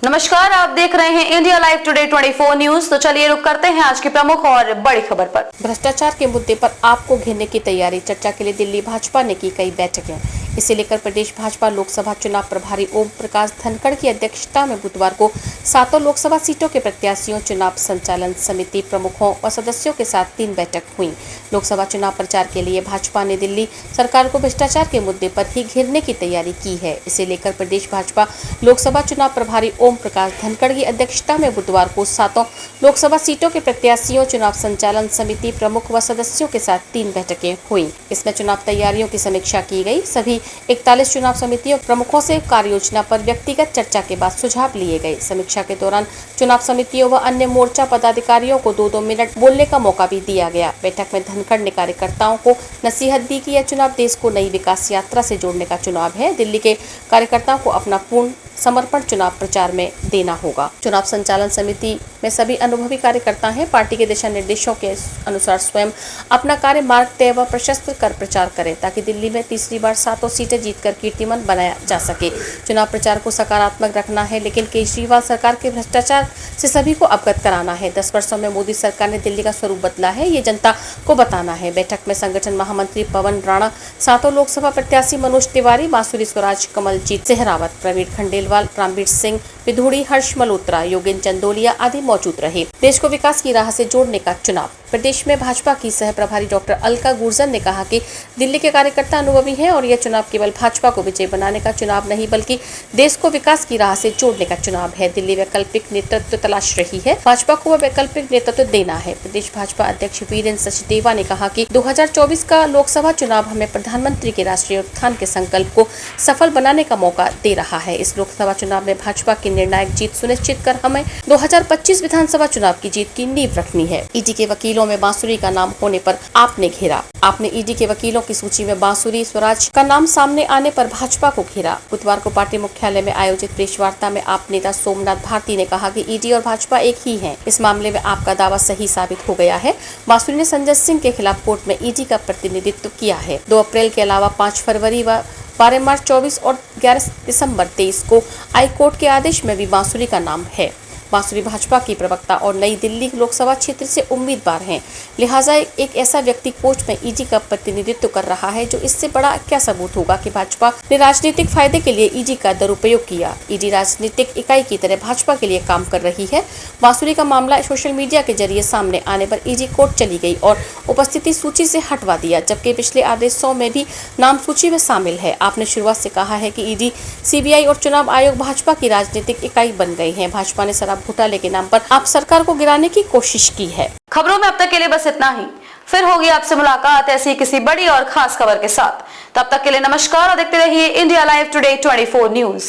नमस्कार, आप देख रहे हैं इंडिया लाइव टुडे 24 न्यूज। तो चलिए रुक करते हैं आज की प्रमुख और बड़ी खबर पर। भ्रष्टाचार के मुद्दे पर आपको घेरने की तैयारी, चर्चा के लिए दिल्ली भाजपा ने की कई बैठकें। इसे लेकर प्रदेश भाजपा लोकसभा चुनाव प्रभारी ओम प्रकाश धनखड़ की अध्यक्षता में बुधवार को 7 लोकसभा सीटों के प्रत्याशियों, चुनाव संचालन समिति प्रमुखों और सदस्यों के साथ 3 बैठक हुई। लोकसभा चुनाव प्रचार के लिए भाजपा ने दिल्ली सरकार को भ्रष्टाचार के मुद्दे पर ही घेरने की तैयारी की है। इसे लेकर प्रदेश भाजपा लोकसभा चुनाव प्रभारी ओम प्रकाश धनखड़ की अध्यक्षता में बुधवार को 7 लोकसभा सीटों के प्रत्याशियों, चुनाव संचालन समिति प्रमुख व सदस्यों के साथ 3 बैठकें हुई। इसमें चुनाव तैयारियों की समीक्षा की गई। सभी 41 चुनाव समितियों प्रमुखों से कार्य योजना पर व्यक्तिगत चर्चा के बाद सुझाव लिए गए। समीक्षा के दौरान चुनाव समितियों व अन्य मोर्चा पदाधिकारियों को 2-2 मिनट बोलने का मौका भी दिया गया। बैठक में धनखड़ ने कार्यकर्ताओं को नसीहत दी कि यह चुनाव देश को नई विकास यात्रा से जोड़ने का चुनाव है। दिल्ली के कार्यकर्ताओं को अपना पूर्ण समर्पण चुनाव प्रचार में देना होगा। चुनाव संचालन समिति में सभी अनुभवी कार्यकर्ता हैं। पार्टी के दिशा निर्देशों के अनुसार स्वयं अपना कार्य मार्ग तय व प्रशस्त कर प्रचार करें, ताकि दिल्ली में तीसरी बार 7 सीटें जीतकर कीर्तिमान बनाया जा सके। चुनाव प्रचार को सकारात्मक रखना है, लेकिन केजरीवाल सरकार के भ्रष्टाचार से सभी को अवगत कराना है। 10 वर्षों में मोदी सरकार ने दिल्ली का स्वरूप बदला है, ये जनता को बताना है। बैठक में संगठन महामंत्री पवन राणा, 7 लोकसभा प्रत्याशी मनोज तिवारी, बांसुरी स्वराज, कमलजीत सहरावत, प्रवीण खंडेलवाल, रामवीर सिंह विधूड़ी, हर्ष मल्होत्रा, योगेंद्र चंदोलिया आदि मौजूद रहे। देश को विकास की राह से जोड़ने का चुनाव। प्रदेश में भाजपा की सह प्रभारी डॉक्टर अलका गुर्जर ने कहा कि दिल्ली के कार्यकर्ता अनुभवी हैं और यह चुनाव केवल भाजपा को विजय बनाने का चुनाव नहीं, बल्कि देश को विकास की राह से जोड़ने का चुनाव है। दिल्ली वैकल्पिक नेतृत्व तलाश रही है, भाजपा को वह वैकल्पिक नेतृत्व देना है। प्रदेश भाजपा अध्यक्ष वीरेंद्र सचदेवा ने कहा कि 2024 का लोकसभा चुनाव हमें प्रधानमंत्री के राष्ट्रीय उत्थान के संकल्प को सफल बनाने का मौका दे रहा है। इस लोकसभा चुनाव में भाजपा की निर्णायक जीत सुनिश्चित कर हमें 2025 विधानसभा चुनाव की जीत की नींव रखनी है। ईडी के वकीलों में बांसुरी का नाम होने पर आपने घेरा। आपने ईडी के वकीलों की सूची में बांसुरी स्वराज का नाम सामने आने पर भाजपा को घेरा। बुधवार को पार्टी मुख्यालय में आयोजित प्रेस वार्ता में आप नेता सोमनाथ भारती ने कहा कि ईडी और भाजपा एक ही हैं। इस मामले में आपका दावा सही साबित हो गया है। बांसुरी ने संजय सिंह के खिलाफ कोर्ट में ईडी का प्रतिनिधित्व किया है। 2 अप्रैल के अलावा 5 फरवरी व 12 मार्च 24 और 11 दिसंबर 23 को हाई कोर्ट के आदेश में भी बांसुरी का नाम है। बांसुरी भाजपा की प्रवक्ता और नई दिल्ली लोकसभा क्षेत्र से उम्मीदवार हैं, लिहाजा एक ऐसा व्यक्ति कोर्ट में ईडी का प्रतिनिधित्व कर रहा है, जो इससे बड़ा क्या सबूत होगा कि भाजपा ने राजनीतिक फायदे के लिए ईडी का दुरुपयोग किया। ईडी राजनीतिक इकाई की तरह भाजपा के लिए काम कर रही है। बांसुरी का मामला सोशल मीडिया के जरिए सामने आने पर ईडी कोर्ट चली गई और उपस्थिति सूची से हटवा दिया, जबकि पिछले आदेशों में भी नाम सूची में शामिल है। आपने शुरुआत से कहा है कि ईडी, सीबीआई और चुनाव आयोग भाजपा की राजनीतिक इकाई बन गई है। भाजपा ने शराब घोटाले के नाम पर आप सरकार को गिराने की कोशिश की है। खबरों में अब तक के लिए बस इतना ही। फिर होगी आपसे मुलाकात ऐसी किसी बड़ी और खास खबर के साथ। तब तक के लिए नमस्कार और देखते रहिए इंडिया लाइव टुडे 24 न्यूज।